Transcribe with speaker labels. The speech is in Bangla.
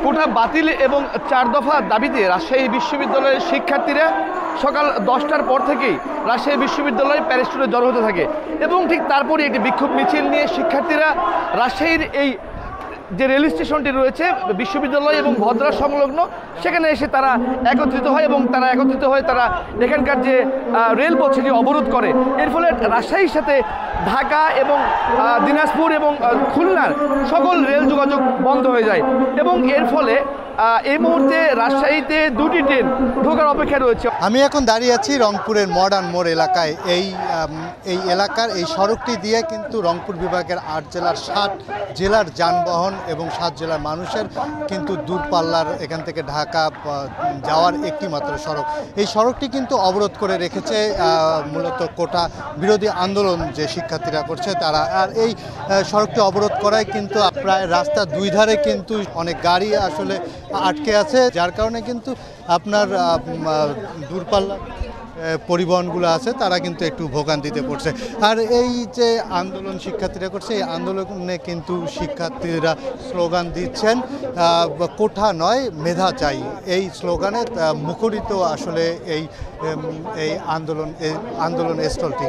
Speaker 1: কোটা বাতিল এবং 4 দফা দাবিতে রাজশাহী বিশ্ববিদ্যালয়ের শিক্ষার্থীরা সকাল 10টার পর থেকেই রাজশাহী বিশ্ববিদ্যালয়ের প্যারেড স্ট্রিটে জড়ো হতে থাকে এবং ঠিক তারপরে একটি বিক্ষোভ মিছিল নিয়ে শিক্ষার্থীরা রাজশাহীর এই যে রেল স্টেশনটি রয়েছে বিশ্ববিদ্যালয় এবং ভদ্রা সংলগ্ন সেখানে এসে তারা একত্রিত হয় এবং তারা একত্রিত হয়ে তারা এখানকার যে রেলপথ সেটি অবরোধ করে। এর ফলে রাজশাহীর সাথে ঢাকা এবং দিনাজপুর এবং খুলনার সকল রেল যোগাযোগ বন্ধ হয়ে যায় এবং এর ফলে এই মুহূর্তে রাজশাহীতে 2টি ট্রেন ঢোকার অপেক্ষা রয়েছে।
Speaker 2: আমি এখন দাঁড়িয়ে আছি রংপুরের মডার্ন মোড় এলাকায়। এই এলাকার এই সড়কটি দিয়ে কিন্তু রংপুর বিভাগের 8 জেলার 7 জেলার যানবাহন এবং 7 জেলার মানুষের কিন্তু দূরপাল্লার এখান থেকে ঢাকা যাওয়ার একটি মাত্র সড়ক। এই সড়কটি কিন্তু অবরোধ করে রেখেছে মূলত কোটা বিরোধী আন্দোলন যে শিক্ষার্থীরা করছে তারা। আর এই সড়কটি অবরোধ করায় কিন্তু প্রায় রাস্তার 2 ধারে কিন্তু অনেক গাড়ি আসলে আটকে আছে, যার কারণে কিন্তু আপনার দূরপাল্লা পরিবহনগুলো আছে তারা কিন্তু একটু ভোগান্তিতে পড়ছে। আর এই যে আন্দোলন শিক্ষার্থীরা করছে এই আন্দোলনে কিন্তু শিক্ষার্থীরা স্লোগান দিচ্ছেন কোঠা নয় মেধা চাই। এই স্লোগানে মুখরিত আসলে এই আন্দোলন স্থলটি।